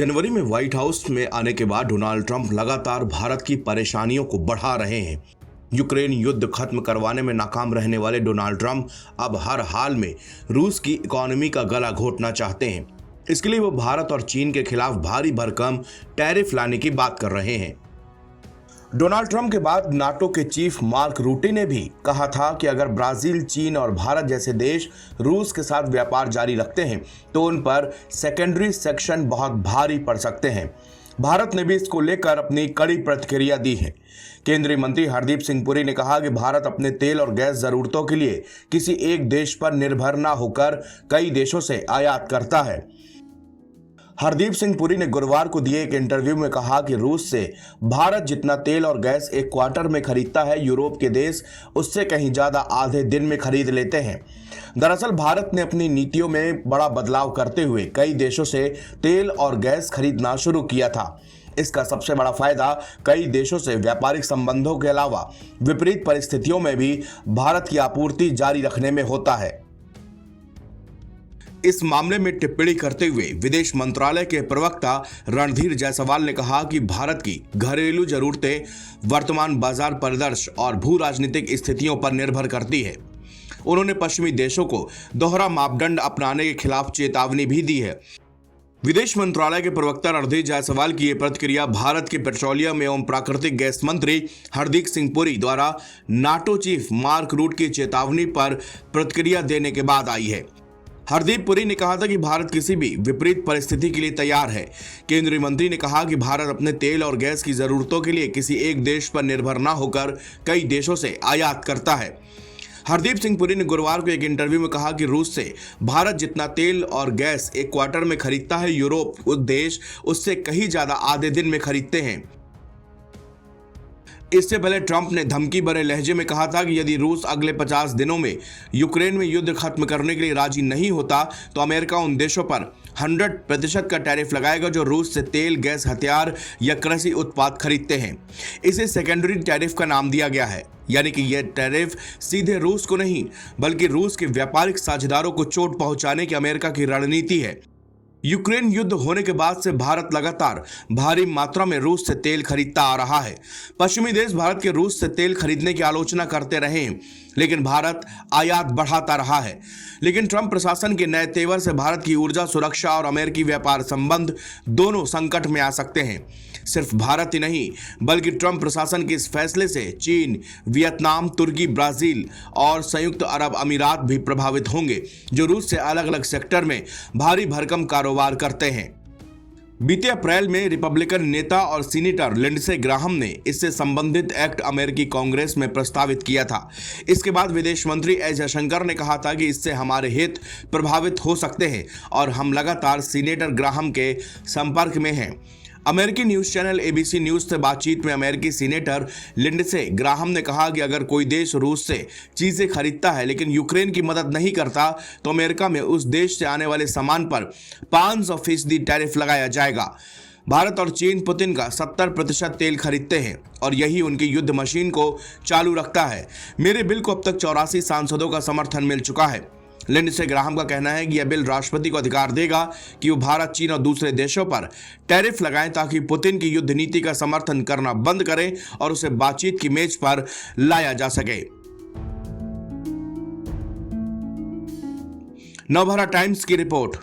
जनवरी में white house में आने के बाद डोनाल्ड ट्रंप लगातार भारत की परेशानियों को बढ़ा रहे हैं। यूक्रेन युद्ध खत्म करवाने में नाकाम रहने वाले डोनाल्ड ट्रंप अब हर हाल में रूस की इकोनॉमी का गला घोटना चाहते हैं। इसके लिए वो भारत और चीन के खिलाफ भारी भरकम टैरिफ लाने की बात कर रहे हैं। डोनाल्ड ट्रंप के बाद नाटो के चीफ मार्क रूटे ने भी कहा था कि अगर ब्राजील, चीन और भारत जैसे देश रूस के साथ व्यापार जारी रखते हैं तो उन पर सेकेंडरी सेक्शन बहुत भारी पड़ सकते हैं। भारत ने भी इसको लेकर अपनी कड़ी प्रतिक्रिया दी है। केंद्रीय मंत्री हरदीप सिंह पुरी ने कहा कि भारत अपने तेल और गैस जरूरतों के लिए किसी एक देश पर निर्भर न होकर कई देशों से आयात करता है। हरदीप सिंह पुरी ने गुरुवार को दिए एक इंटरव्यू में कहा कि रूस से भारत जितना तेल और गैस एक क्वार्टर में खरीदता है, यूरोप के देश उससे कहीं ज्यादा आधे दिन में खरीद लेते हैं। दरअसल भारत ने अपनी नीतियों में बड़ा बदलाव करते हुए कई देशों से तेल और गैस खरीदना शुरू किया था। इसका सबसे बड़ा फायदा कई देशों से व्यापारिक संबंधों के अलावा विपरीत परिस्थितियों में भी भारत की आपूर्ति जारी रखने में होता है। इस मामले में टिप्पणी करते हुए विदेश मंत्रालय के प्रवक्ता रणधीर जायसवाल ने कहा कि भारत की घरेलू जरूरतें वर्तमान बाजार परिदृश्य और भू राजनीतिक स्थितियों पर निर्भर करती है। उन्होंने पश्चिमी देशों को दोहरा मापदंड अपनाने के खिलाफ चेतावनी भी दी है। विदेश मंत्रालय के प्रवक्ता रणधीर जायसवाल की यह प्रतिक्रिया भारत के पेट्रोलियम एवं प्राकृतिक गैस मंत्री हरदीप सिंह पुरी द्वारा नाटो चीफ मार्क रूट की चेतावनी पर प्रतिक्रिया देने के बाद आई है। हरदीप पुरी ने कहा था कि भारत किसी भी विपरीत परिस्थिति के लिए तैयार है। केंद्रीय मंत्री ने कहा कि भारत अपने तेल और गैस की जरूरतों के लिए किसी एक देश पर निर्भर न होकर कई देशों से आयात करता है। हरदीप सिंह पुरी ने गुरुवार को एक इंटरव्यू में कहा कि रूस से भारत जितना तेल और गैस एक क्वार्टर में खरीदता है, यूरोप उस देश उससे कहीं ज्यादा आधे दिन में खरीदते हैं। इससे पहले ट्रंप ने धमकी भरे लहजे में कहा था कि यदि रूस अगले 50 दिनों में यूक्रेन में युद्ध खत्म करने के लिए राजी नहीं होता तो अमेरिका उन देशों पर 100% का टैरिफ लगाएगा जो रूस से तेल, गैस, हथियार या कृषि उत्पाद खरीदते हैं। इसे सेकेंडरी टैरिफ का नाम दिया गया है, यानी कि यह टैरिफ सीधे रूस को नहीं बल्कि रूस के व्यापारिक साझेदारों को चोट पहुंचाने की अमेरिका की रणनीति है। यूक्रेन युद्ध होने के बाद से भारत लगातार भारी मात्रा में रूस से तेल खरीदता आ रहा है। पश्चिमी देश भारत के रूस से तेल खरीदने की आलोचना करते रहे हैं, लेकिन भारत आयात बढ़ाता रहा है। लेकिन ट्रंप प्रशासन के नए तेवर से भारत की ऊर्जा सुरक्षा और अमेरिकी व्यापार संबंध दोनों संकट में आ सकते हैं। सिर्फ भारत ही नहीं बल्कि ट्रंप प्रशासन के इस फैसले से चीन, वियतनाम, तुर्की, ब्राजील और संयुक्त अरब अमीरात भी प्रभावित होंगे, जो रूस से अलग अलग सेक्टर में भारी भरकम कारोबार करते हैं। बीते अप्रैल में रिपब्लिकन नेता और सीनेटर लिंडसे ग्राहम ने इससे संबंधित एक्ट अमेरिकी कांग्रेस में प्रस्तावित किया था। इसके बाद विदेश मंत्री एस जयशंकर ने कहा था कि इससे हमारे हित प्रभावित हो सकते हैं और हम लगातार सीनेटर ग्राहम के संपर्क में हैं। अमेरिकी न्यूज़ चैनल एबीसी न्यूज़ से बातचीत में अमेरिकी सीनेटर लिंडसे ग्राहम ने कहा कि अगर कोई देश रूस से चीज़ें खरीदता है लेकिन यूक्रेन की मदद नहीं करता तो अमेरिका में उस देश से आने वाले सामान पर 500% टैरिफ लगाया जाएगा। भारत और चीन पुतिन का 70% तेल खरीदते हैं और यही उनकी युद्ध मशीन को चालू रखता है। मेरे बिल को अब तक 84 सांसदों का समर्थन मिल चुका है। लिंडसे ग्राहम का कहना है कि यह बिल राष्ट्रपति को अधिकार देगा कि वो भारत, चीन और दूसरे देशों पर टैरिफ लगाएं ताकि पुतिन की युद्ध नीति का समर्थन करना बंद करें और उसे बातचीत की मेज पर लाया जा सके। नवभारत टाइम्स की रिपोर्ट।